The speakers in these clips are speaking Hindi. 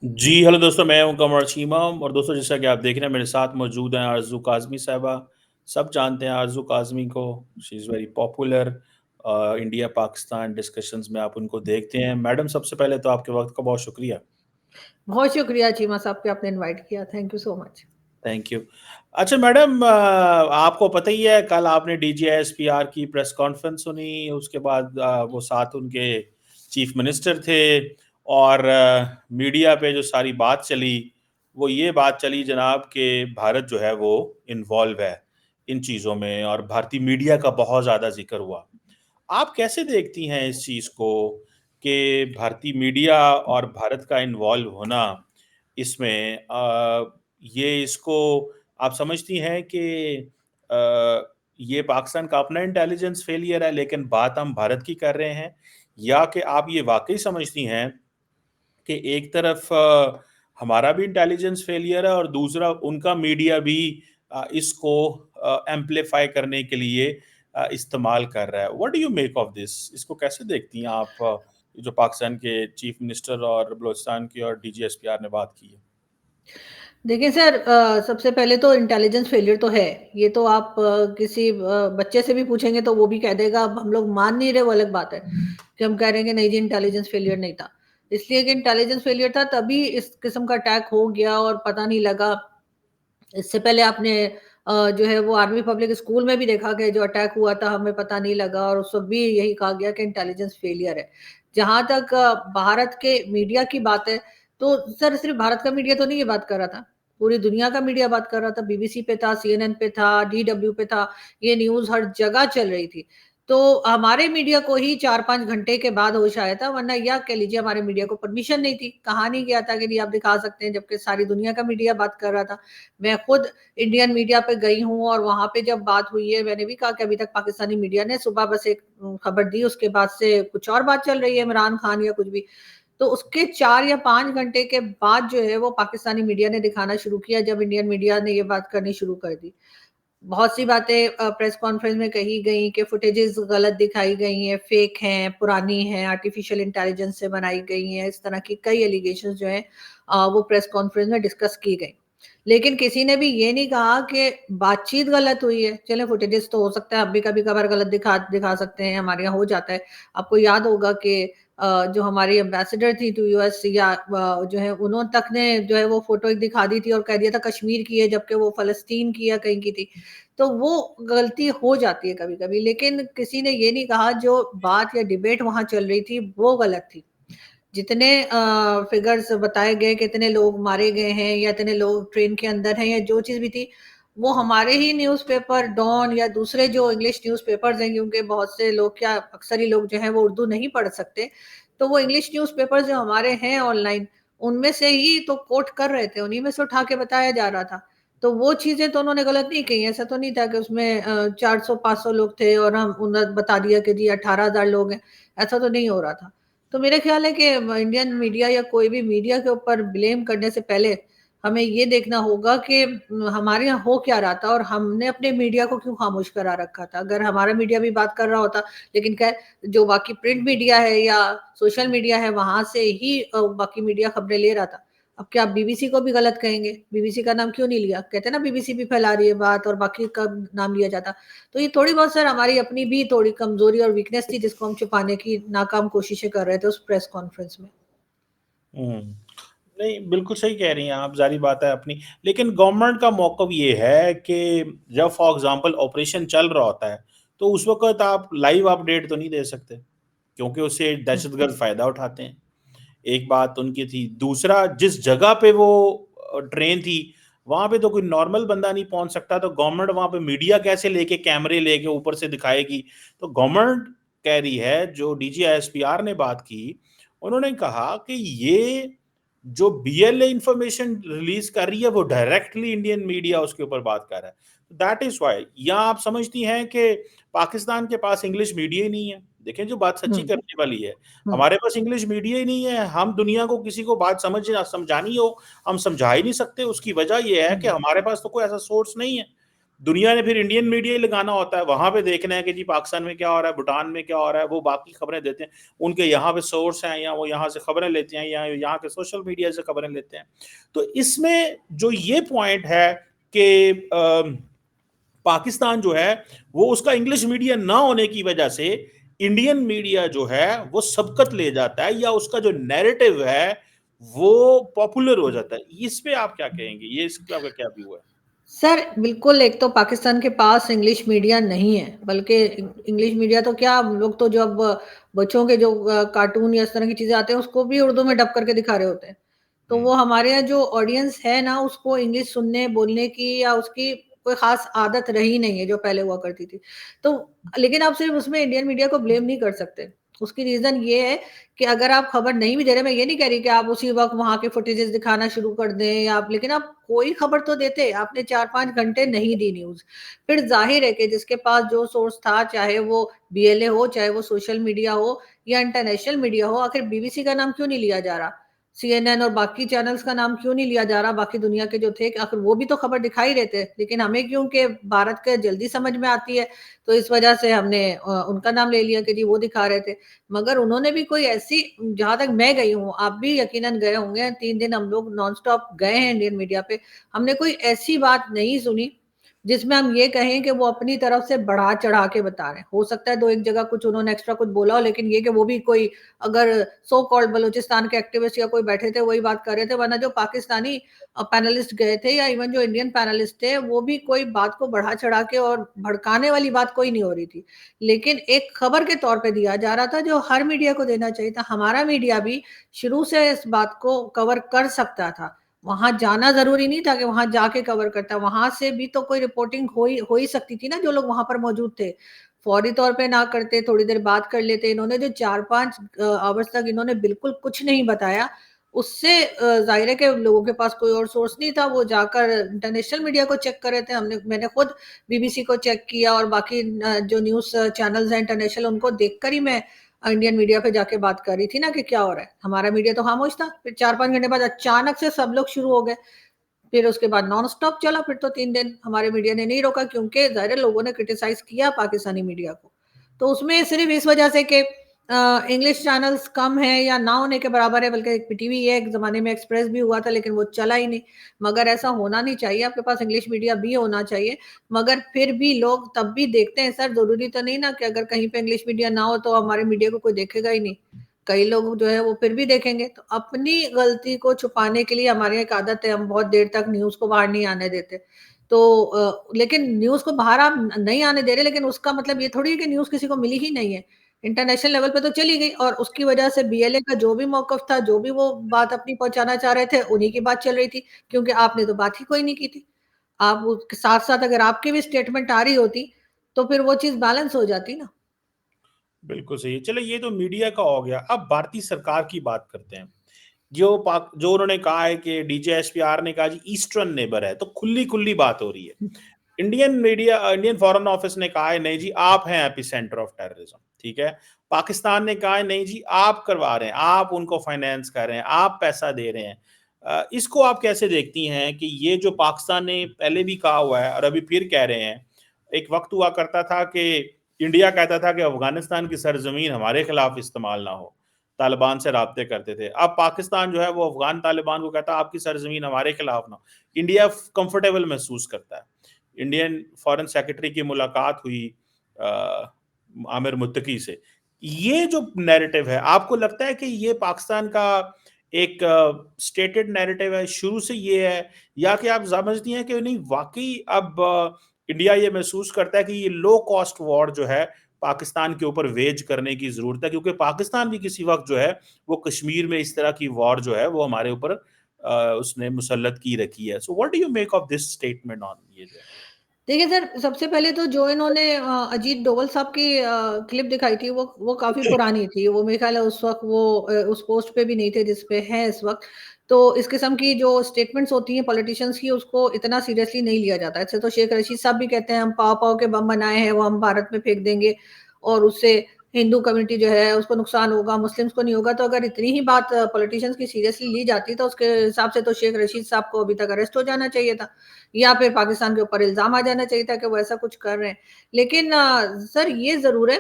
जी, हेलो दोस्तों, मैं हूं कमर चीमम और दोस्तों जैसा कि आप देख रहे हैं मेरे साथ मौजूद हैं आरज़ू काज़मी साहिबा। सब जानते हैं आरज़ू काज़मी को, she is very popular India Pakistan discussions में आप उनको देखते हैं। मैडम सबसे पहले तो आपके वक़्त का बहुत शुक्रिया। बहुत शुक्रिया चीमा साहब कि आपने इनवाइट किया। Thank you so much. Thank you. अच्छा मैडम, आपको पता ही है कल आपने डीजीआईएसपीआर की प्रेस कॉन्फ्रेंस सुनी, उसके बाद वो साथ उनके चीफ मिनिस्टर थे और मीडिया पे जो सारी बात चली वो ये बात चली जनाब कि भारत जो है वो इन्वॉल्व है इन चीज़ों में और भारतीय मीडिया का बहुत ज़्यादा जिक्र हुआ। आप कैसे देखती हैं इस चीज़ को कि भारतीय मीडिया और भारत का इन्वॉल्व होना इसमें ये इसको आप समझती हैं कि ये पाकिस्तान का अपना इंटेलिजेंस फेलियर है लेकिन बात हम भारत की कर रहे हैं, या कि आप ये वाकई समझती हैं कि एक तरफ हमारा भी इंटेलिजेंस फेलियर है और दूसरा उनका मीडिया भी इसको एम्पलीफाई करने के लिए इस्तेमाल कर रहा है। What do you make of this? इसको कैसे देखती हैं आप, जो पाकिस्तान के चीफ मिनिस्टर और बलूचिस्तान की और डीजीएसपीआर ने बात की है? देखिए सर, सबसे पहले तो इंटेलिजेंस फेलियर तो है। ये तो आप किसी बच्चे से भी पूछेंगे तो वो भी कह देगा। अब हम लोग मान नहीं रहे वो अलग बात है कि हम कह रहे हैं कि नहीं जी इंटेलिजेंस फेलियर नहीं था। इसलिए कि इंटेलिजेंस फेलियर था तभी इस किस्म का अटैक हो गया और पता नहीं लगा। इससे पहले आपने जो है वो आर्मी पब्लिक स्कूल में भी देखा कि जो अटैक हुआ था हमें पता नहीं लगा और उस वक़्त भी यही कहा गया कि इंटेलिजेंस फेलियर है। जहाँ तक भारत के मीडिया की बात है, तो सर सिर्फ़ भारत का मीडिया तो नहीं ये बात कर रहा था, पूरी दुनिया का मीडिया बात कर रहा था। बीबीसी पे था, सीएनएन पे था, डीडब्ल्यू पे था, ये न्यूज़ हर जगह चल रही थी। तो हमारे मीडिया को ही 4-5 घंटे के बाद होश आया था, वरना या कह लीजिए हमारे मीडिया को परमिशन नहीं थी। कहा नहीं गया था कि नहीं आप दिखा सकते हैं, जबकि सारी दुनिया का मीडिया बात कर रहा था। मैं खुद इंडियन मीडिया पे गई हूँ और वहाँ पे जब बात हुई है, मैंने भी कहा कि अभी तक पाकिस्तानी मीडिया ने सुबह बस एक खबर दी, उसके बाद से कुछ और बात चल रही है, इमरान खान या कुछ भी। तो उसके 4 या 5 घंटे के बाद जो है वो पाकिस्तानी मीडिया ने दिखाना शुरू किया, जब इंडियन मीडिया ने ये बात करनी शुरू कर दी। बहुत सी बातें प्रेस कॉन्फ्रेंस में कही गई कि फुटेजेस गलत दिखाई गई हैं, फेक हैं, पुरानी हैं, आर्टिफिशियल इंटेलिजेंस से बनाई गई हैं। इस तरह की कई एलिगेशंस जो हैं वो प्रेस कॉन्फ्रेंस में डिस्कस की गई। लेकिन किसी ने भी ये नहीं कहा कि बातचीत गलत हुई है। चलें फुटेजेस तो हो सकता है, हम भी कभी-कभार गलत दिखा दिखा सकते हैं, हमारे यहाँ हो जाता है। आपको याद होगा कि जो हमारी एम्बेसडर थी टू यूएस या जो है उन्होंने तक ने जो है वो फ़ोटो एक दिखा दी थी और कह दिया था कश्मीर की है, जबकि वो फ़लस्तीन की या कहीं की थी। तो वो गलती हो जाती है कभी-कभी, लेकिन किसी ने ये नहीं कहा जो बात या डिबेट वहाँ चल रही थी, वो गलत थी। जितने फिगर्स बताए गए कि इतने लोग मारे गए हैं या इतने लोग ट्रेन के अंदर हैं या जो चीज़ भी थी, वो हमारे ही न्यूज़पेपर डॉन या दूसरे जो इंग्लिश न्यूज़पेपर्स हैं, क्योंकि बहुत से लोग क्या अक्सर ही लोग जो हैं वो उर्दू नहीं पढ़ सकते, तो वो इंग्लिश न्यूज़पेपर्स जो हमारे हैं ऑनलाइन, उनमें से ही तो कोट कर रहे थे, उन्हीं में से उठा के बताया जा रहा था। तो वो चीज़ें तो उन्होंने गलत नहीं कही, ऐसा तो नहीं था कि उसमें 400-500 लोग थे और हम उन्होंने बता दिया कि जी 18,000 लोग हैं, ऐसा तो नहीं हो रहा था। तो मेरा ख्याल है कि इंडियन मीडिया या कोई भी मीडिया के ऊपर ब्लेम करने से पहले हमें ये देखना होगा कि हमारे यहाँ हो क्या रहा था और हमने अपने मीडिया को क्यों खामोश करा रखा था। अगर हमारा मीडिया भी बात कर रहा होता, लेकिन खैर जो बाकी प्रिंट मीडिया है या सोशल मीडिया है वहाँ से ही बाकी मीडिया खबरें ले रहा था। अब क्या आप बीबीसी को भी गलत कहेंगे? बीबीसी का नाम क्यों नहीं लिया? कहते हैं ना बीबीसी भी फैला रही है बात और बाकी का नाम लिया जाता। तो ये थोड़ी बहुत सर हमारी अपनी भी थोड़ी कमज़ोरी और वीकनेस थी जिसको हम छुपाने की नाकाम कोशिशें कर रहे थे उस प्रेस कॉन्फ्रेंस में। हुँ। नहीं, बिल्कुल सही कह रही हैं आप, ज़ाहिर बात है अपनी। लेकिन गवर्नमेंट का मौक़िफ़ ये है कि जब फॉर एग्ज़ाम्पल ऑपरेशन चल रहा होता है, तो उस वक़्त आप लाइव अपडेट तो नहीं दे सकते, क्योंकि उससे हुँ। दहशतगर्द फ़ायदा उठाते हैं। एक बात उनकी थी। दूसरा, जिस जगह पे वो ट्रेन थी, वहाँ पे तो कोई नॉर्मल बंदा नहीं पहुँच सकता, तो गवर्नमेंट वहाँ पे मीडिया कैसे लेके कैमरे लेके ऊपर से दिखाएगी? तो गवर्नमेंट कह रही है, जो डीजीआईएसपीआर ने बात की, उन्होंने कहा कि ये जो बीएलए इन्फॉर्मेशन रिलीज़ कर रही है, वो डायरेक्टली इंडियन मीडिया उसके ऊपर बात कर रहा है। दैट इज़ व्हाई या आप समझती हैं कि पाकिस्तान के पास इंग्लिश मीडिया ही नहीं है? देखें, जो बात हुँ, सच्ची करने वाली है। हुँ, हमारे पास इंग्लिश मीडिया ही नहीं है, हम दुनिया को किसी को बात समझानी हो, हम समझा ही नहीं सकते। उसकी वजह ये है कि हुँ, हमारे पास तो कोई ऐसा सोर्स नहीं है। दुनिया ने फिर इंडियन मीडिया ही लगाना होता है, वहां पे देखना है कि जी पाकिस्तान में क्या हो रहा है, भूटान में क्या हो रहा है, वो बाकी खबरें देते हैं। उनके यहाँ पे सोर्स हैं, या वो यहाँ से खबरें लेते हैं, या यहाँ के सोशल मीडिया से खबरें लेते हैं। तो इसमें जो ये पॉइंट है कि पाकिस्तान जो है वो उसका इंग्लिश मीडिया ना होने की वजह से इंडियन मीडिया जो है वो सबकत ले जाता है, या उसका जो नैरेटिव है वो पॉपुलर हो जाता है। इस पे आप क्या कहेंगे, ये इस पे आपका क्या व्यू है? सर बिल्कुल, एक तो पाकिस्तान के पास इंग्लिश मीडिया नहीं है, बल्कि इंग्लिश मीडिया तो क्या, हम लोग तो जब बच्चों के जो कार्टून या इस तरह की चीजें आते हैं उसको भी उर्दू में डब करके दिखा रहे होते हैं। तो वो हमारे यहाँ जो ऑडियंस है ना, उसको इंग्लिश सुनने बोलने की या उसकी कोई खास आदत रही नहीं है जो पहले हुआ करती थी। तो लेकिन आप सिर्फ उसमें इंडियन मीडिया को ब्लेम नहीं कर सकते। उसकी रीजन ये है कि अगर आप खबर नहीं भी दे रहे, मैं ये नहीं कह रही कि आप उसी वक्त वहां के फुटेजेस दिखाना शुरू कर दें, या आप, लेकिन आप कोई खबर तो देते। आपने 4-5 घंटे नहीं दी न्यूज, फिर जाहिर है कि जिसके पास जो सोर्स था, चाहे वो बीएलए हो, चाहे वो सोशल मीडिया हो या इंटरनेशनल मीडिया हो, आखिर बीबीसी का नाम क्यों नहीं लिया जा रहा, सीएनएन और बाकी चैनल्स का नाम क्यों नहीं लिया जा रहा, बाकी दुनिया के जो थे, आखिर वो भी तो खबर दिखाई रहे थे। लेकिन हमें क्यों कि भारत के जल्दी समझ में आती है, तो इस वजह से हमने उनका नाम ले लिया कि जी वो दिखा रहे थे। मगर उन्होंने भी कोई ऐसी, जहां तक मैं गई हूँ, आप भी यकीनन गए होंगे, 3 दिन हम लोग नॉन स्टॉप गए हैं इंडियन मीडिया पे, हमने कोई ऐसी बात नहीं सुनी जिसमें हम ये कहें कि वो अपनी तरफ से बढ़ा चढ़ा के बता रहे हैं। हो सकता है 2-1 जगह कुछ उन्होंने एक्स्ट्रा कुछ बोला हो, लेकिन ये कि वो भी कोई, अगर सो कॉल्ड बलूचिस्तान के एक्टिविस्ट या कोई बैठे थे वही बात कर रहे थे, वरना जो पाकिस्तानी पैनलिस्ट गए थे या इवन जो इंडियन पैनलिस्ट थे, वो भी कोई बात को बढ़ा चढ़ा के और भड़काने वाली बात कोई नहीं हो रही थी। लेकिन एक खबर के तौर पे दिया जा रहा था जो हर मीडिया को देना चाहिए था। हमारा मीडिया भी शुरू से इस बात को कवर कर सकता था, वहां जाना जरूरी नहीं था कि वहां जाके कवर करता, वहां से भी तो कोई रिपोर्टिंग हो ही सकती थी ना, जो लोग वहां पर मौजूद थे। फौरी तौर पे ना करते, थोड़ी देर बात कर लेते। इन्होंने जो 4-5 आवर्स तक इन्होंने बिल्कुल कुछ नहीं बताया, उससे जाहिर है कि लोगों के पास कोई और सोर्स नहीं था, वो जाकर इंटरनेशनल मीडिया को चेक कर रहे थे। मैंने खुद बीबीसी को चेक किया और बाकी जो न्यूज चैनल्स हैं इंटरनेशनल, उनको देखकर ही मैं इंडियन मीडिया पे जाके बात कर रही थी ना कि क्या हो रहा है। हमारा मीडिया तो खामोश था। फिर 4-5 घंटे बाद अचानक से सब लोग शुरू हो गए। फिर उसके बाद नॉन स्टॉप चला, फिर तो 3 दिन हमारे मीडिया ने नहीं रोका, क्योंकि जाहिर लोगों ने क्रिटिसाइज किया पाकिस्तानी मीडिया को। तो उसमें सिर्फ इस वजह से कि इंग्लिश चैनल्स कम है या ना होने के बराबर है, बल्कि एक पीटीवी है, एक जमाने में एक्सप्रेस भी हुआ था, लेकिन वो चला ही नहीं। मगर ऐसा होना नहीं चाहिए, आपके पास इंग्लिश मीडिया भी होना चाहिए। मगर फिर भी लोग तब भी देखते हैं सर, जरूरी तो नहीं ना कि अगर कहीं पे इंग्लिश मीडिया ना हो तो हमारे मीडिया को कोई देखेगा ही नहीं। कई लोग जो है वो फिर भी देखेंगे। तो अपनी गलती को छुपाने के लिए हमारी एक आदत है, हम बहुत देर तक न्यूज को बाहर नहीं आने देते। तो लेकिन न्यूज को बाहर आप नहीं आने दे रहे, लेकिन उसका मतलब ये थोड़ी है कि न्यूज किसी को मिली ही नहीं है। इंटरनेशनल लेवल पे तो चली गई, और उसकी वजह से बीएलए का जो भी मौकफ था, जो भी वो बात अपनी पहुंचाना चाह रहे थे, उन्हीं की बात चल रही थी, क्योंकि आपने तो बात ही कोई नहीं की थी। आप उसके साथ साथ अगर आपकी भी स्टेटमेंट आ रही होती, तो फिर वो चीज बैलेंस हो जाती ना। बिल्कुल सही है। चलो ये तो मीडिया का हो गया, अब भारतीय सरकार की बात करते हैं। जो उन्होंने कहा है कि डीजीएसपीआर ने कहा जी ईस्टर्न नेबर है, तो खुली खुली बात हो रही है। Indian media, Indian foreign office ने कहा है नहीं जी आप हैं एपिसेंटर ऑफ टेररिज्म, ठीक है। पाकिस्तान ने कहा है नहीं जी आप करवा रहे हैं, आप उनको फाइनेंस कर रहे हैं, आप पैसा दे रहे हैं। इसको आप कैसे देखती हैं कि ये जो पाकिस्तान ने पहले भी कहा हुआ है और अभी फिर कह रहे हैं। एक वक्त हुआ करता था कि इंडिया कहता था कि अफगानिस्तान की सरजमीन हमारे खिलाफ इस्तेमाल ना हो, तालिबान से राब्ते करते थे। अब पाकिस्तान जो है वो अफगान तालिबान को कहता है आपकी सरजमीन हमारे खिलाफ ना हो। इंडिया कंफर्टेबल महसूस करता है। इंडियन फॉरेन सेक्रेटरी की मुलाकात हुई आमिर मुत्तकी से। ये जो नैरेटिव है, आपको लगता है कि ये पाकिस्तान का एक स्टेटेड नैरेटिव है, शुरू से ये है, या कि आप समझती हैं कि नहीं वाकई अब इंडिया ये महसूस करता है कि ये लो कॉस्ट वॉर जो है पाकिस्तान के ऊपर वेज करने की जरूरत है, क्योंकि पाकिस्तान भी किसी वक्त जो है वो कश्मीर में इस तरह की वॉर जो है वो हमारे ऊपर उसने मुसल्लत की रखी है। So what do you make of this statement on ये जो है? देखिए सर, सबसे पहले तो जो इन्होंने अजीत डोवल साहब की क्लिप दिखाई थी, वो काफी पुरानी थी। वो मेरे ख्याल है उस वक्त वो उस पोस्ट पे भी नहीं थे जिस पे है इस वक्त। तो इस किस्म की जो स्टेटमेंट्स होती हैं पॉलिटिशियंस की, उसको इतना सीरियसली नहीं लिया जाता। ऐसे तो शेख रशीद साहब भी कहते हैं हम पाव पाव के बम बनाए हैं, वो हम भारत में फेंक देंगे और उससे हिंदू कम्युनिटी जो है उसको नुकसान होगा, मुस्लिम्स को नहीं होगा। तो अगर इतनी ही बात पॉलिटिशियंस की सीरियसली ली जाती तो उसके हिसाब से तो शेख रशीद साहब को अभी तक अरेस्ट हो जाना चाहिए था, या फिर पाकिस्तान के ऊपर इल्जाम आ जाना चाहिए था कि वो ऐसा कुछ कर रहे हैं। लेकिन सर ये जरूर है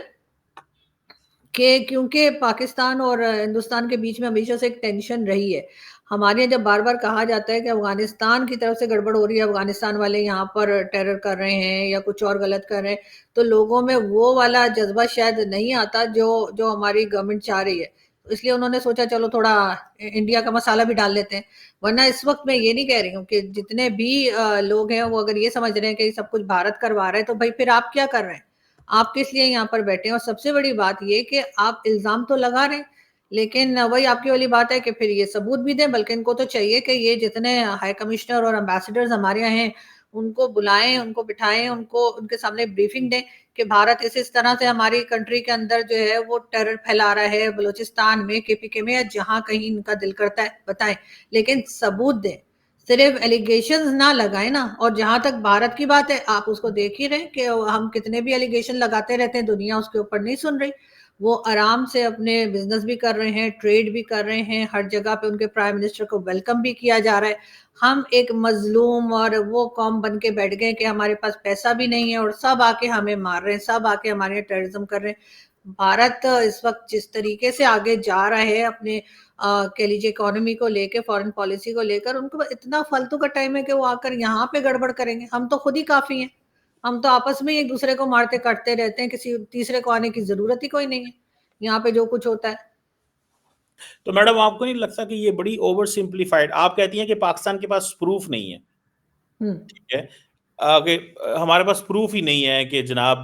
कि क्योंकि पाकिस्तान और हिंदुस्तान के बीच में हमेशा से एक टेंशन रही है। हमारे यहाँ जब बार बार कहा जाता है कि अफगानिस्तान की तरफ से गड़बड़ हो रही है, अफगानिस्तान वाले यहाँ पर टेरर कर रहे हैं या कुछ और गलत कर रहे हैं, तो लोगों में वो वाला जज्बा शायद नहीं आता जो जो हमारी गवर्नमेंट चाह रही है। इसलिए उन्होंने सोचा चलो थोड़ा इंडिया का मसाला भी डाल लेते हैं। वरना इस वक्त मैं ये नहीं कह रही हूँ कि जितने भी लोग हैं वो अगर ये समझ रहे हैं कि सब कुछ भारत करवा रहा है, तो भाई फिर आप क्या कर रहे हैं, आप किस लिए यहाँ पर बैठे हैं। और सबसे बड़ी बात ये कि आप इल्जाम तो लगा रहे हैं, लेकिन वही आपकी वाली बात है कि फिर ये सबूत भी दें। बल्कि इनको तो चाहिए कि ये जितने हाई कमिश्नर और एम्बेसडर्स हमारे यहाँ हैं उनको बुलाएं, उनको बिठाएं, उनको उनके सामने ब्रीफिंग दें कि भारत इस तरह से हमारी कंट्री के अंदर जो है वो टेरर फैला रहा है, बलूचिस्तान में, केपीके में, या जहां कहीं इनका दिल करता है बताएं, लेकिन सबूत दें। सिर्फ एलिगेशन ना लगाए ना। और जहां तक भारत की बात है, आप उसको देख ही रहे कि हम कितने भी एलिगेशन लगाते रहते हैं, दुनिया उसके ऊपर नहीं सुन रही। वो आराम से अपने बिजनेस भी कर रहे हैं, ट्रेड भी कर रहे हैं, हर जगह पे उनके प्राइम मिनिस्टर को वेलकम भी किया जा रहा है। हम एक मजलूम और वो कौम बन के बैठ गए कि हमारे पास पैसा भी नहीं है और सब आके हमें मार रहे हैं, सब आके हमारे टेररिज्म कर रहे हैं। भारत इस वक्त जिस तरीके से आगे जा रहा है अपने कह लीजिए इकोनॉमी को लेके, फॉरेन पॉलिसी को लेकर, उनको इतना फालतू का टाइम है कि वो आकर यहाँ पे गड़बड़ करेंगे। हम तो खुद ही काफी हैं, हम तो आपस में एक दूसरे को मारते काटते रहते हैं, किसी तीसरे को आने की जरूरत ही कोई नहीं है यहाँ पे जो कुछ होता है। तो मैडम आपको नहीं लगता कि ये बड़ी ओवर सिंप्लीफाइड, आप कहती हैं कि पाकिस्तान के पास प्रूफ नहीं है, हम्म। ठीक है, कि हमारे पास प्रूफ ही नहीं है कि जनाब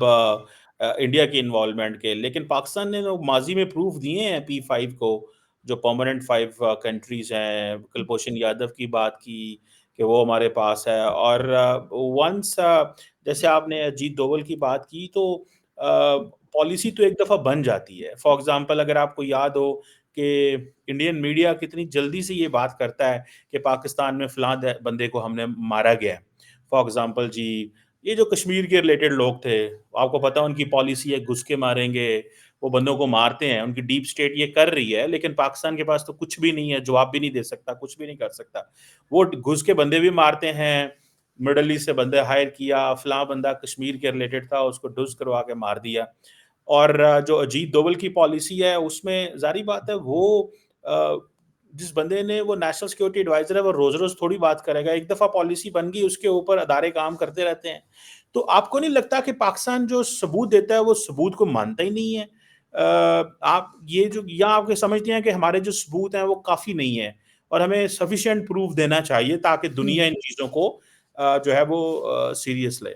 इंडिया की इन्वॉल्वमेंट के, लेकिन पाकिस्तान ने तो माजी में प्रूफ दिए हैं P5 को, जो परमानेंट 5 कंट्रीज हैं। कुलभूषण यादव की बात की कि वो हमारे पास है, और वंस जैसे आपने अजीत डोवल की बात की, तो पॉलिसी तो एक दफ़ा बन जाती है। फॉर एग्जांपल अगर आपको याद हो कि इंडियन मीडिया कितनी जल्दी से ये बात करता है कि पाकिस्तान में फलां बंदे को हमने मारा गया है। फॉर एग्जांपल जी, ये जो कश्मीर के रिलेटेड लोग थे, आपको पता है उनकी पॉलिसी है घुस के मारेंगे, वो बंदों को मारते हैं, उनकी डीप स्टेट ये कर रही है, लेकिन पाकिस्तान के पास तो कुछ भी नहीं है, जवाब भी नहीं दे सकता, कुछ भी नहीं कर सकता। वो घुस के बंदे भी मारते हैं, मिडल ईस्ट से बंदे हायर किया, फलां बंदा कश्मीर के रिलेटेड था, उसको ढुस करवा के मार दिया। और जो अजीत डोवल की पॉलिसी है उसमें जारी बात है, वो जिस बंदे ने, वो नेशनल सिक्योरिटी एडवाइजर है, वो रोज रोज थोड़ी बात करेगा, एक दफा पॉलिसी बन गई उसके ऊपर अदारे काम करते रहते हैं। तो आपको नहीं लगता कि पाकिस्तान जो सबूत देता है वो सबूत को मानता ही नहीं है? आप ये जो, या आपके समझते हैं कि हमारे जो सबूत हैं वो काफी नहीं है और हमें सफिशिएंट प्रूफ देना चाहिए ताकि दुनिया इन चीजों को जो है वो सीरियस ले?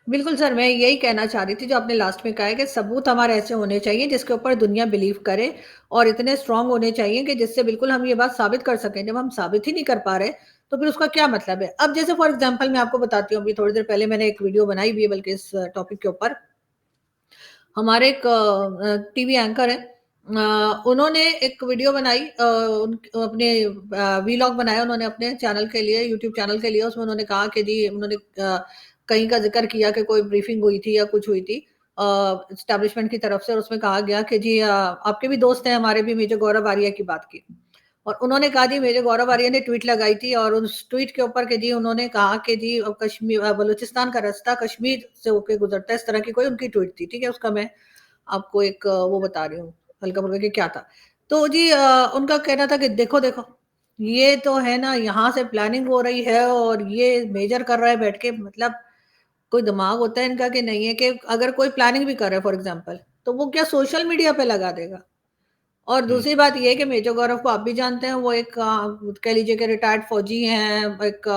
बिल्कुल सर, मैं यही कहना चाह रही थी जो आपने लास्ट में कहा है कि सबूत हमारे ऐसे होने चाहिए जिसके ऊपर दुनिया बिलीव करे, और इतने स्ट्रांग होने चाहिए कि जिससे बिल्कुल हम ये बात साबित कर सकें। जब हम साबित ही नहीं कर पा रहे तो फिर उसका क्या मतलब है। अब जैसे फॉर एग्जांपल मैं आपको बताती हूँ, अभी थोड़ी देर पहले मैंने एक वीडियो बनाई भी है बल्कि इस टॉपिक के ऊपर। हमारे एक टीवी एंकर है, उन्होंने एक वीडियो बनाई, अपने वीलॉग बनाया उन्होंने अपने चैनल के लिए, यूट्यूब चैनल के लिए। उसमें उन्होंने कहा कि जी, उन्होंने कहीं का जिक्र किया कि कोई ब्रीफिंग हुई थी या कुछ हुई थी एस्टैब्लिशमेंट की तरफ से, और उसमें कहा गया कि जी आपके भी दोस्त हैं, हमारे भी, मेजर गौरव आर्या की बात की। और उन्होंने कहा जी, मेजर गौरव आर्या ने ट्वीट लगाई थी और उस ट्वीट के ऊपर के जी उन्होंने कहा कि जी कश्मीर, बलूचिस्तान का रास्ता कश्मीर से होके गुजरता है, इस तरह की कोई उनकी ट्वीट थी। ठीक है, उसका मैं आपको एक वो बता रही हूँ हल्का फुल्का कि क्या था। तो जी उनका कहना था कि देखो देखो, ये तो है ना, यहाँ से प्लानिंग हो रही है और ये मेजर कर रहा है बैठ के। मतलब कोई दिमाग होता है इनका कि नहीं है? कि अगर कोई प्लानिंग भी कर रहा है फॉर एग्जाम्पल, तो वो क्या सोशल मीडिया पे लगा देगा। और हम्म। दूसरी बात ये है कि मेजर गौरव को आप भी जानते हैं, वो एक कह लीजिए कि रिटायर्ड फौजी हैं, एक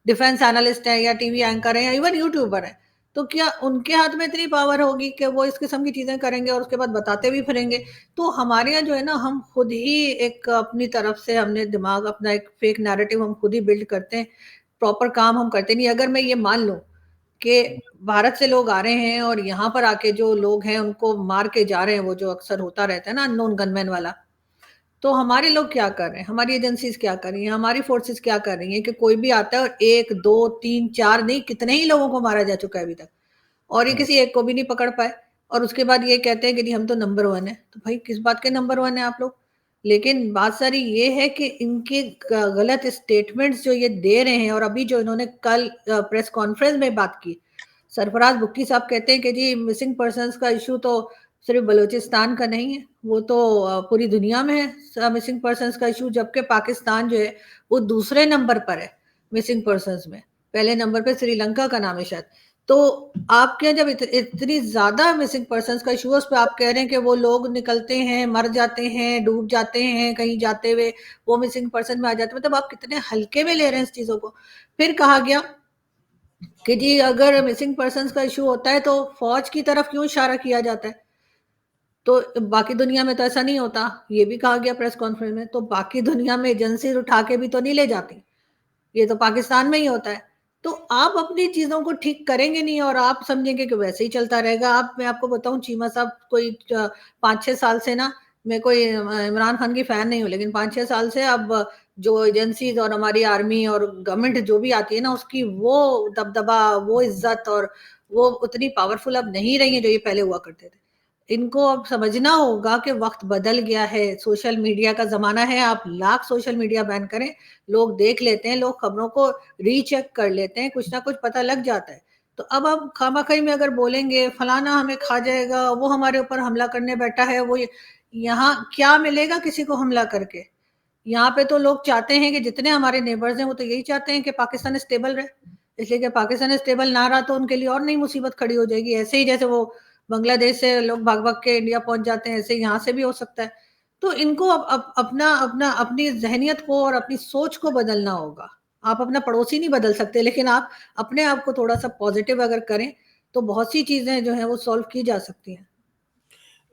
डिफेंस एनालिस्ट है, या टीवी एंकर है, या इवन यूट्यूबर है। तो क्या उनके हाथ में इतनी पावर होगी कि वो इस किस्म की चीजें करेंगे और उसके बाद बताते भी फिरेंगे? तो हमारे यहाँ जो है ना, हम खुद ही एक अपनी तरफ से हमने दिमाग, अपना एक फेक नैरेटिव हम खुद ही बिल्ड करते हैं, प्रॉपर काम हम करते नहीं। अगर मैं ये मान लूं कि भारत से लोग आ रहे हैं और यहाँ पर आके जो लोग हैं उनको मार के जा रहे हैं, वो जो अक्सर होता रहता है ना अननोन गनमैन वाला, तो हमारे लोग क्या कर रहे हैं, हमारी एजेंसीज क्या कर रही हैं, हमारी फोर्सेस क्या कर रही हैं कि कोई भी आता है और एक दो तीन चार नहीं, कितने ही लोगों को मारा जा चुका है अभी तक, और ये हम्म। किसी एक को भी नहीं पकड़ पाए। और उसके बाद ये कहते हैं कि जी हम तो नंबर 1 है। तो भाई किस बात के नंबर 1 है आप लोग? लेकिन बात सारी ये है कि इनके गलत स्टेटमेंट्स जो ये दे रहे हैं, और अभी जो इन्होंने कल प्रेस कॉन्फ्रेंस में बात की, सरफराज बुक्की साहब कहते हैं कि जी मिसिंग पर्सन्स का इशू तो सिर्फ बलूचिस्तान का नहीं है, वो तो पूरी दुनिया में है मिसिंग पर्सन्स का इशू, जबकि पाकिस्तान जो है वो दूसरे नंबर पर है मिसिंग पर्सन्स में। पहले नंबर पे श्रीलंका का नाम है शायद। तो आपके यहाँ जब इतनी ज्यादा मिसिंग पर्सन्स का इशू है, उस पर आप कह रहे हैं कि वो लोग निकलते हैं, मर जाते हैं, डूब जाते हैं कहीं जाते हुए, वो मिसिंग पर्सन में आ जाते हैं, मतलब आप कितने हल्के में ले रहे हैं इस चीजों को। फिर कहा गया कि जी अगर मिसिंग पर्सन्स का इशू होता है तो फौज की तरफ क्यों इशारा किया जाता है, तो बाकी दुनिया में तो ऐसा नहीं होता, ये भी कहा गया प्रेस कॉन्फ्रेंस में। तो बाकी दुनिया में एजेंसी उठा के भी तो नहीं ले जाती, ये तो पाकिस्तान में ही होता है। तो आप अपनी चीजों को ठीक करेंगे नहीं और आप समझेंगे कि वैसे ही चलता रहेगा। आप, मैं आपको बताऊं, चीमा साहब कोई 5-6 साल से ना, मैं कोई इमरान खान की फैन नहीं हूँ, लेकिन 5-6 साल से अब जो एजेंसीज और हमारी आर्मी और गवर्नमेंट जो भी आती है ना, उसकी वो दबदबा, वो इज्जत और वो उतनी पावरफुल अब नहीं रही है जो ये पहले हुआ करते थे। इनको अब समझना होगा कि वक्त बदल गया है, सोशल मीडिया का जमाना है। आप लाख सोशल मीडिया बैन करें, लोग देख लेते हैं, लोग खबरों को रीचेक कर लेते हैं, कुछ ना कुछ पता लग जाता है। तो अब हम खामाखई में अगर बोलेंगे फलाना हमें खा जाएगा, वो हमारे ऊपर हमला करने बैठा है, वो यहाँ क्या मिलेगा किसी को हमला करके? यहाँ पे तो लोग चाहते हैं कि जितने हमारे नेबर्स हैं वो तो यही चाहते हैं कि पाकिस्तान स्टेबल रहे, इसलिए कि पाकिस्तान स्टेबल ना रहा तो उनके लिए और नई मुसीबत खड़ी हो जाएगी। ऐसे ही जैसे वो बांग्लादेश से लोग भाग भाग के इंडिया पहुंच जाते हैं, ऐसे यहाँ से भी हो सकता है। तो इनको अपना अपना अपनी जहनियत को और अपनी सोच को बदलना होगा। आप अपना पड़ोसी नहीं बदल सकते, लेकिन आप अपने आप को थोड़ा सा पॉजिटिव अगर करें तो बहुत सी चीजें जो है वो सॉल्व की जा सकती हैं।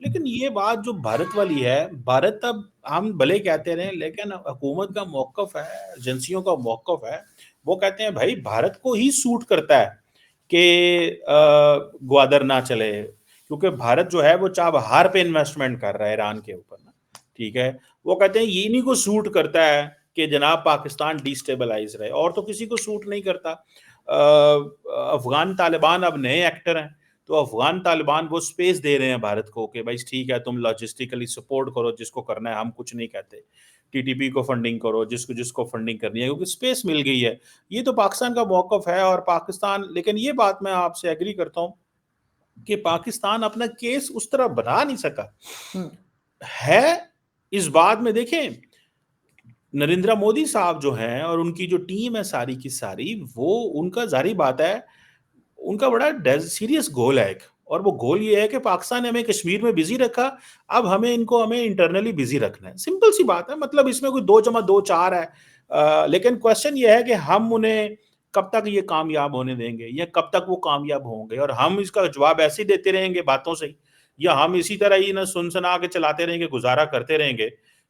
लेकिन ये बात जो भारत वाली है, भारत अब हम भले कहते रहे, लेकिन हुकूमत का मौकफ है, एजेंसियों का मौकफ है, वो कहते हैं भाई भारत को ही सूट करता है कि ग्वादर ना चले, क्योंकि भारत जो है वो चाबहार पे इन्वेस्टमेंट कर रहा है ईरान के ऊपर ना, ठीक है। वो कहते हैं ये इन्हीं को सूट करता है कि जनाब पाकिस्तान डिस्टेबलाइज रहे, और तो किसी को सूट नहीं करता। अफगान तालिबान अब नए एक्टर हैं, तो अफगान तालिबान वो स्पेस दे रहे हैं भारत को कि भाई ठीक है तुम लॉजिस्टिकली सपोर्ट करो जिसको करना है, हम कुछ नहीं कहते, टीटीपी को फंडिंग करो जिसको जिसको फंडिंग करनी है, क्योंकि स्पेस मिल गई है। ये तो पाकिस्तान का मौकफ है, और पाकिस्तान, लेकिन ये बात मैं आपसे एग्री करता हूँ कि पाकिस्तान अपना केस उस तरह बना नहीं सका है। इस बात में देखें, नरेंद्र मोदी साहब जो हैं और उनकी जो टीम है सारी की सारी, वो उनका जारी बात है, उनका बड़ा सीरियस गोल है एक, और वो गोल ये है कि पाकिस्तान ने हमें कश्मीर में बिजी रखा, अब हमें इंटरनली बिजी रखना है। सिंपल सी बात है, मतलब इसमें कोई 2+2=4 है। लेकिन क्वेश्चन ये है कि हम उन्हें कब तक ये कामयाब होने देंगे, या कब तक वो कामयाब होंगे, और हम इसका जवाब ऐसे ही देते रहेंगे बातों से ही, या हम इसी तरह ही ना सुनसना के चलाते रहेंगे, गुजारा करते रहेंगे।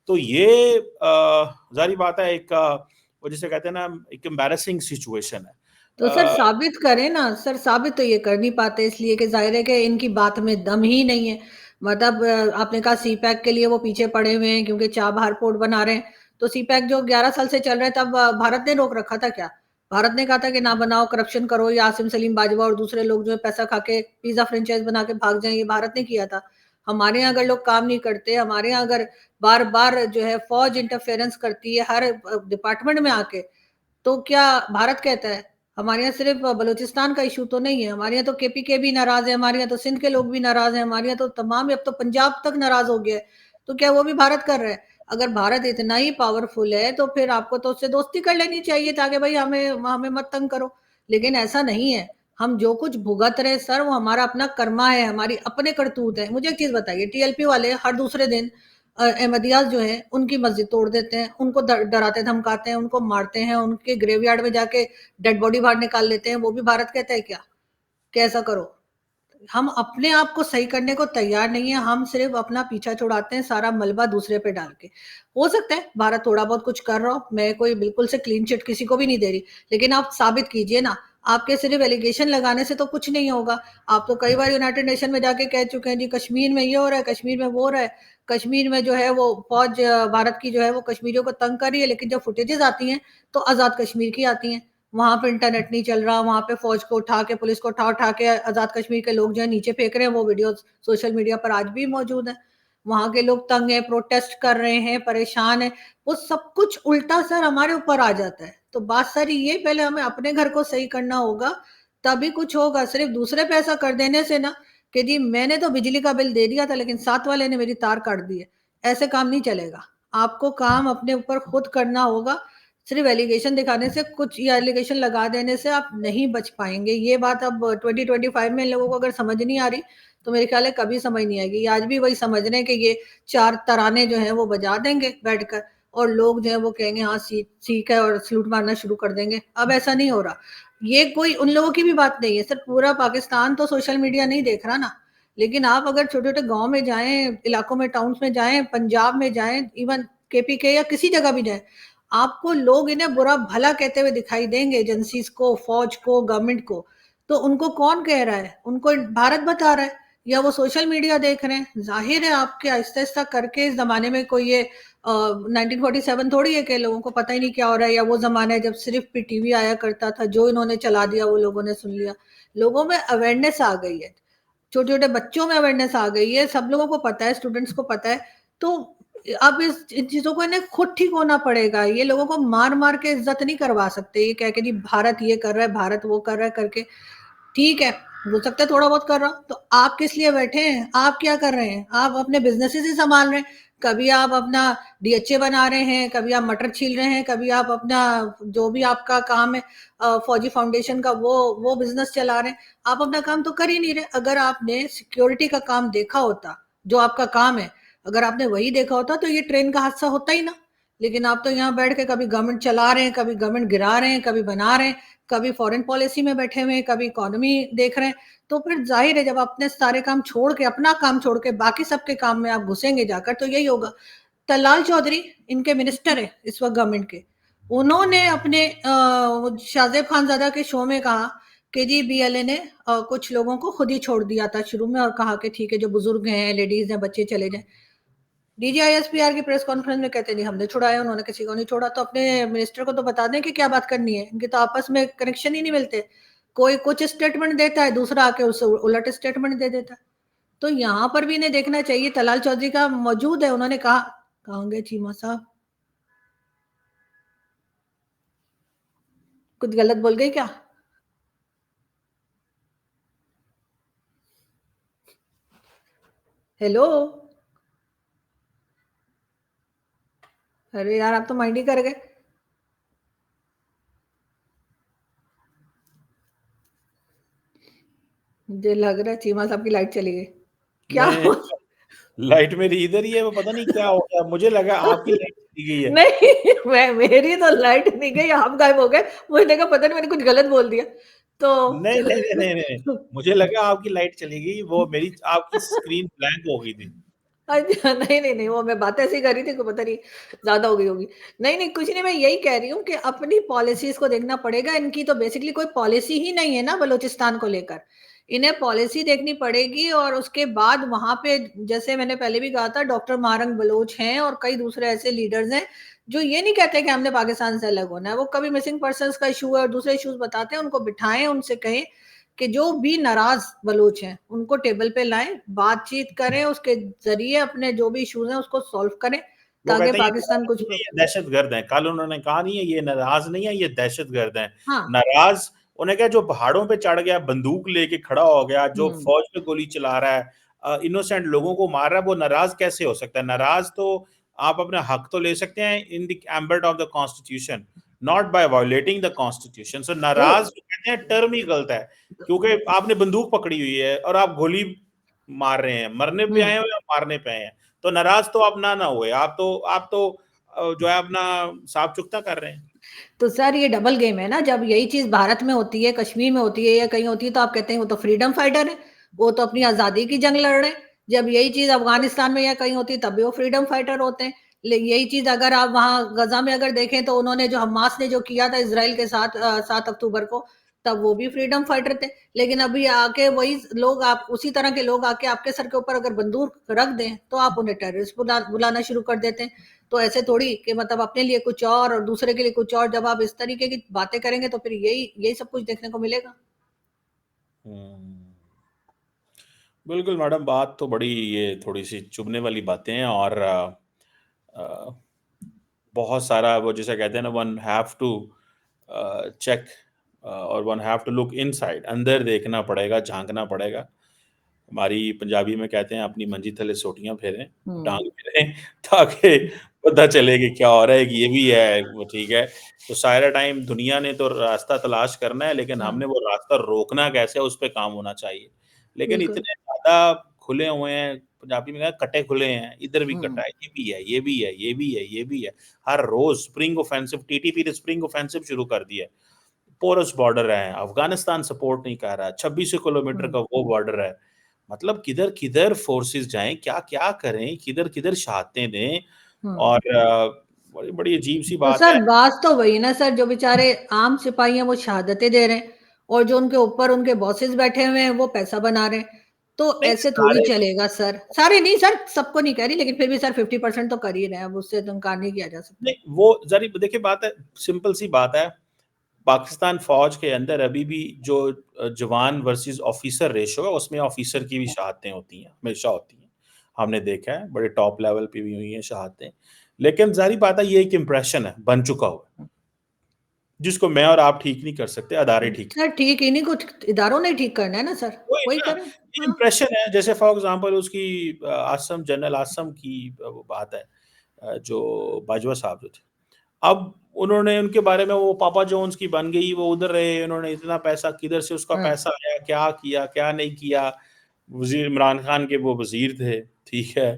तो ये जारी बात है, एक वो जिसे कहते हैं ना, एक एम्बैरेसिंग सिचुएशन है। तो सर साबित करें ना सर, साबित तो ये कर नहीं पाते, इसलिए कि जाहिर है कि इनकी बात में दम ही नहीं है। मतलब आपने कहा सी पैक के लिए वो पीछे पड़े हुए हैं क्योंकि चाबहार पोर्ट बना रहे हैं, तो सी पैक जो 11 साल से चल रहा है, तब भारत ने रोक रखा था क्या? भारत ने कहा था कि ना बनाओ, करप्शन करो, या आसिम सलीम बाजवा और दूसरे लोग जो है पैसा खा के पिज्जा फ्रेंचाइज बना के भाग जाए, ये भारत ने किया था। हमारे यहाँ अगर लोग काम नहीं करते, हमारे यहाँ अगर बार बार जो है फौज इंटरफेरेंस करती है हर डिपार्टमेंट में आके, तो क्या भारत कहता है? हमारे यहाँ सिर्फ बलूचिस्तान का इशू तो नहीं है, हमारे यहाँ तो केपीके भी नाराज है, हमारे यहाँ तो सिंध के लोग भी नाराज हैं, हमारे यहाँ तो तमाम, अब तो पंजाब तक नाराज हो गया है। तो क्या वो भी भारत कर रहा है? अगर भारत इतना ही पावरफुल है तो फिर आपको तो उससे दोस्ती कर लेनी चाहिए, ताकि भाई हमें हमें मत तंग करो। लेकिन ऐसा नहीं है। हम जो कुछ भुगत रहे सर, वो हमारा अपना कर्मा है, हमारी अपने करतूत है। मुझे एक चीज बताइए, टीएलपी वाले हर दूसरे दिन अहमदियाज जो है उनकी मस्जिद तोड़ देते हैं, उनको डराते धमकाते हैं, उनको मारते हैं, उनके ग्रेवयार्ड में जाके डेड बॉडी बाहर निकाल लेते हैं, वो भी भारत कहता है क्या कैसा करो? हम अपने आप को सही करने को तैयार नहीं है, हम सिर्फ अपना पीछा छुड़ाते हैं, सारा मलबा दूसरे पे डाल के। हो सकता है भारत थोड़ा बहुत कुछ कर रहा हो, मैं कोई बिल्कुल से क्लीन चिट किसी को भी नहीं दे रही, लेकिन आप साबित कीजिए ना। आपके सिर्फ एलिगेशन लगाने से तो कुछ नहीं होगा। आप तो कई बार यूनाइटेड नेशन में जाके कह चुके हैं जी कश्मीर में ये हो रहा है, कश्मीर में वो हो रहा है, कश्मीर में जो है वो फौज भारत की जो है वो कश्मीरियों को तंग कर रही है, लेकिन जब फुटेजेस आती हैं तो आजाद कश्मीर की आती हैं। वहां पे इंटरनेट नहीं चल रहा, वहां पे फौज को उठा के, पुलिस को उठा के आजाद कश्मीर के लोग जो है नीचे फेंक रहे हैं, वो वीडियो सोशल मीडिया पर आज भी मौजूद है। वहां के लोग तंग है, प्रोटेस्ट कर रहे हैं, परेशान है, वो सब कुछ उल्टा सर हमारे ऊपर आ जाता है। तो बात सारी ये, पहले हमें अपने घर को सही करना होगा, तभी कुछ होगा। सिर्फ दूसरे पे ऐसा कर देने से ना कि जी मैंने तो बिजली का बिल दे दिया था लेकिन साथ वाले ने मेरी तार काट दी है, ऐसे काम नहीं चलेगा। आपको काम अपने ऊपर खुद करना होगा। सिर्फ एलिगेशन दिखाने से कुछ, या एलिगेशन लगा देने से आप नहीं बच पाएंगे। ये बात अब 2025 में इन लोगों को अगर समझ नहीं आ रही तो मेरे ख्याल है कभी समझ नहीं आएगी। आज भी वही समझ रहे हैं कि ये 4 तराने जो हैं वो बजा देंगे बैठकर, और लोग जो है वो कहेंगे हाँ ठीक है, और सलूट मारना शुरू कर देंगे। अब ऐसा नहीं हो रहा। ये कोई उन लोगों की भी बात नहीं है सर, पूरा पाकिस्तान तो सोशल मीडिया नहीं देख रहा ना। लेकिन आप अगर छोटे-छोटे गाँव में जाएँ, इलाकों में, टाउन्स में जाएँ, पंजाब में जाएँ, इवन केपीके या किसी जगह भी जाएँ, आपको लोग इन्हें बुरा-भला कहते हुए दिखाई देंगे, एजेंसीज़ को, फौज को, गवर्नमेंट को। तो उनको कौन कह रहा है? उनको भारत बता रहा है, या वो सोशल मीडिया देख रहे हैं। ज़ाहिर है आपके आहिस्ता-आहिस्ता करके इस ज़माने में कोई ये 1947 थोड़ी है कि लोगों को पता ही नहीं क्या हो रहा है, या वो ज़माना है जब सिर्फ़ टीवी आया करता था, जो इन्होंने चला दिया वो लोगों ने सुन लिया। लोगों में अवेयरनेस आ गई है। छोटे-छोटे बच्चों में अवेयरनेस आ गई है, सब लोगों को पता है, स्टूडेंट्स को पता है। तो अब इन चीज़ों को इन्हें खुद ठीक होना पड़ेगा। ये लोगों को मार-मार के इज़्ज़त नहीं करवा सकते। ये कह के जी भारत ये कर रहा है, भारत वो कर रहा है करके। ठीक है, हो सकता है थोड़ा बहुत कर रहा हो, तो आप किस लिए बैठे हैं? आप क्या कर रहे हैं? आप अपने बिज़नेसेस ही सँभाल रहे हैं। कभी आप अपना डीएचए बना रहे हैं, कभी आप मटर छील रहे हैं, कभी आप अपना जो भी आपका काम है फौजी फाउंडेशन का वो बिज़नेस चला रहे हैं। आप अपना काम तो कर ही नहीं रहे। अगर आपने सिक्योरिटी का काम देखा होता, जो आपका काम है, अगर आपने वही देखा होता तो ये ट्रेन का हादसा होता ही ना। लेकिन आप तो यहाँ बैठ के कभी गवर्नमेंट चला रहे हैं, कभी गवर्नमेंट गिरा रहे हैं, कभी बना रहे हैं, कभी फॉरेन पॉलिसी में बैठे हुए हैं, कभी इकोनॉमी देख रहे हैं। तो फिर ज़ाहिर है जब अपने सारे काम छोड़ के, अपना काम छोड़ के बाकी सबके काम में आप घुसेंगे जाकर, तो यही होगा। तल्लाल चौधरी इनके मिनिस्टर है इस वक्त गवर्नमेंट के। उन्होंने अपने शाहजेब खानजादा के शो में कहा कि जी बीएलए ने कुछ लोगों को खुद ही छोड़ दिया था शुरू में, और कहा कि ठीक है जो बुजुर्ग हैं, लेडीज हैं, बच्चे चले जाएं। डीजीआईएसपीआर की प्रेस कॉन्फ्रेंस में कहते नहीं हमने छुड़ाया, उन्होंने किसी को नहीं छोड़ा। तो अपने मिनिस्टर को तो बता दें कि क्या बात करनी है। इनके तो आपस में कनेक्शन ही नहीं मिलते। कोई कुछ स्टेटमेंट देता है, दूसरा आके उससे उलट स्टेटमेंट दे देता है। तो यहाँ पर भी इन्हें देखना चाहिए। तलाल चौधरी का मौजूद है, उन्होंने कहा, कहाँ गए चीमा साहब? कुछ गलत बोल गई क्या? हेलो? अरे यार आप तो माइंड ही कर गए। मुझे लग रहा है चीमा साहब की लाइट चली गई। क्या नहीं, हुआ? लाइट मेरी इधर ही है, वो पता नहीं क्या हो गया, मुझे लगा आपकी लाइट चली गई है। नहीं, मैं मेरी तो लाइट नहीं गई, आप गायब हो गए। मुझे लगा पता नहीं मैंने कुछ गलत बोल दिया। तो नहीं नहीं नहीं नहीं नहीं, मुझे लगा आपकी लाइट चली गई, वो मेरी आपकी स्क्रीन ब्लैंक हो गई थी। अच्छा, नहीं, नहीं, नहीं, वो मैं बात ऐसे ही कर रही थी कि पता नहीं ज़्यादा हो गई होगी। नहीं, नहीं, कुछ नहीं, मैं यही कह रही हूँ कि अपनी पॉलिसीज़ को देखना पड़ेगा। इनकी तो बेसिकली कोई पॉलिसी ही नहीं है ना बलूचिस्तान को लेकर। इन्हें पॉलिसी देखनी पड़ेगी, और उसके बाद वहाँ पे, जैसे मैंने पहले भी कहा था, डॉक्टर मारंग बलोच हैं और कई दूसरे ऐसे लीडर्स हैं, जो ये नहीं कहते कि हमने पाकिस्तान से अलग होना है। वो कभी मिसिंग पर्सन्स का इश्यू है और दूसरे इश्यूज़ बताते हैं, उनको बिठाएँ, उनसे कहें कि जो भी नाराज बलूच हैं उनको टेबल पे लाएं, बातचीत करें, उसके जरिए अपने जो भी इश्यूज हैं उसको सॉल्व करें, वो ताकि कहते हैं ये पाकिस्तान नाराज कुछ नहीं है, ये दहशतगर्द हैं। कल उन्होंने कहा नहीं है ये नाराज नहीं है, ये दहशतगर्द हैं। हाँ। नाराज उन्हें क्या, जो पहाड़ों पे चढ़ गया, बंदूक लेके खड़ा हो गया, जो हम्म। फौज पे गोली चला रहा है, इनोसेंट लोगों को मार रहा है, वो नाराज कैसे हो सकता है? नाराज तो आप अपना हक तो ले सकते हैं in the ambit of the constitution, not by violating the constitution. So तो नाराज जो कहते हैं टर्म ही गलत है, क्योंकि आपने बंदूक पकड़ी हुई है और आप गोली मार रहे हैं, मरने पे आए हम्म हो या मारने पे आए हैं। तो नाराज तो आप ना हुए, आप तो जो है अपना साफ चुकता कर रहे हैं। तो सर ये डबल गेम है ना। जब यही चीज भारत में होती है, कश्मीर में होती है या कहीं होती है, तो आप कहते हैं वो तो फ्रीडम फाइटर है, वो तो अपनी आजादी की जंग लड़ रहे हैं। जब यही चीज अफगानिस्तान में या कहीं होती है तब भी वो फ्रीडम फाइटर होते हैं। यही चीज अगर आप वहां गजा में अगर देखें, तो उन्होंने जो हमास ने जो किया था इसराइल के साथ 7 अक्टूबर को, तब वो भी फ्रीडम फाइटर थे। लेकिन अभी आके वही लोग, आप उसी तरह के लोग आके आपके सर के ऊपर अगर बंदूक रख दें, तो आप उन्हें टेररिस्ट बुलाना शुरू कर देते हैं। तो ऐसे थोड़ी कि मतलब अपने लिए कुछ और दूसरे के लिए कुछ और, जब आप इस तरीके की बातें करेंगे तो फिर यही सब कुछ देखने को मिलेगा। बिल्कुल मैडम, बात तो बड़ी ये थोड़ी-सी चुभने वाली बातें हैं और अ, बहुत सारा वो जिसे कहते हैं ना वन हैव टू चेक और one have to look inside, अंदर देखना पड़ेगा, झाँकना पड़ेगा। हमारी पंजाबी में कहते हैं अपनी मंजी थले सोटियाँ फेरें, टाँग फेरें ताकि पता चले कि क्या हो रहा है, कि ये भी है, वो ठीक है। तो सारा टाइम दुनिया ने तो रास्ता तलाश करना है, लेकिन हाँ, हमने वो रास्ता रोकना कैसे है, उस पे काम होना चाहिए। लेकिन बिल्कुल। इतने ज़्यादा खुले हुए हैं, पंजाबी में कहते कटे खुले हैं, इधर भी हुँ, कटा है, ये भी है, ये भी है, ये भी है, ये भी है। हर रोज़ स्प्रिंग ऑफेंसिव टीटीपी ने स्प्रिंग ऑफेंसिव शुरू कर दिया है। पोरस बॉर्डर है, अफ़गानिस्तान सपोर्ट नहीं कर रहा, 2600 किलोमीटर हुँ, का वो बॉर्डर है। मतलब किधर-किधर फ़ोर्सेस जाएँ, क्या-क्या करें, किधर-किधर शहादतें दें हुँ। और बड़ी-बड़ी अजीब-सी तो बात सर है। बात तो वही ना सर, जो बेचारे आम सिपाही हैं वो शहादतें दे रहे हैं और जो उनके ऊपर उनके बॉसेस बैठे हुए हैं वो पैसा बना रहे हैं। तो नहीं ऐसे थोड़ी सारे चलेगा सर। सारे नहीं सर, सबको नहीं कह रही, लेकिन फिर भी सर 50% तो कर ही रहे हैं, अब उससे तो इनकार नहीं किया जा सकता। नहीं, वो ज़री देखिए बात है सिंपल सी बात है, पाकिस्तान फ़ौज के अंदर अभी भी जो जवान वर्सेस ऑफ़िसर रेशियो है, उसमें ऑफ़िसर की भी शहादतें होती हैं, हमेशा होती हैं। हमने देखा है, बड़े टॉप लेवल पे भी हुई हैं शहादतें। लेकिन ज़ाहिर बात है, ये एक इम्प्रेशन है, बन चुका हुआ है, जिसको मैं और आप ठीक नहीं कर सकते, अदारे ठीक सर ठीक इन्हीं को इदारों ने ठीक करना है ना सर, वही वही ना, करें। ये हाँ, इम्प्रेशन है जैसे फॉर एग्ज़ाम्पल उसकी आसम जनरल आसम की वो बात है जो बाजवा साहब जो थे। अब उन्होंने उनके बारे में वो पापा जॉन्स की बन गई, वो उधर रहे, उन्होंने इतना पैसा किधर से उसका हाँ। पैसा आया, क्या किया, क्या नहीं किया। वज़ीर इमरान खान के वो वज़ीर थे, ठीक है।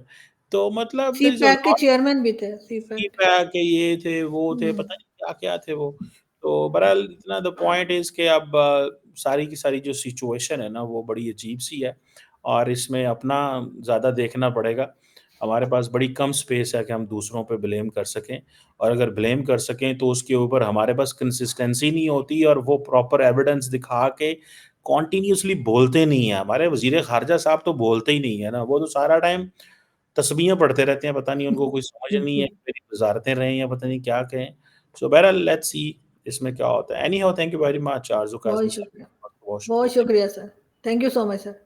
तो मतलब देयर इज़ अ सीपैक के लॉट चेयरमैन भी थे, सीपैक के। फीडबैक के ये थे, वो थे, हुँ, पता नहीं क्या-क्या थे वो। तो बहरहाल इतना द पॉइंट इज़ कि अब सारी की सारी जो सिचुएशन है ना, वो बड़ी अजीब-सी है और इसमें अपना ज़्यादा देखना पड़ेगा। हमारे पास बड़ी कम स्पेस है कि हम दूसरों पे ब्लेम कर सकें और अगर ब्लेम कर सकें, तो उसके ऊपर हमारे पास कंसिस्टेंसी नहीं होती और वो प्रॉपर एविडेंस दिखा के कॉन्टिन्यूअसली बोलते नहीं हैं। हमारे वज़ीर ख़ारिजा साहब तो बोलते ही नहीं है ना, वो तो सारा टाइम तस्बीहें पढ़ते रहते हैं, पता नहीं उनको कोई समझ नहीं है, हुँ। मेरी वज़ारतें रहे या पता नहीं क्या कहें। सो बहरहाल लेट्स सी इसमें क्या होता है। Anyhow thank you very much Arzoo बहुत काज़मी साहब, शुक्रिया। बहुत बहुत शुक्रिया। शुक्रिया sir. Thank you so much sir.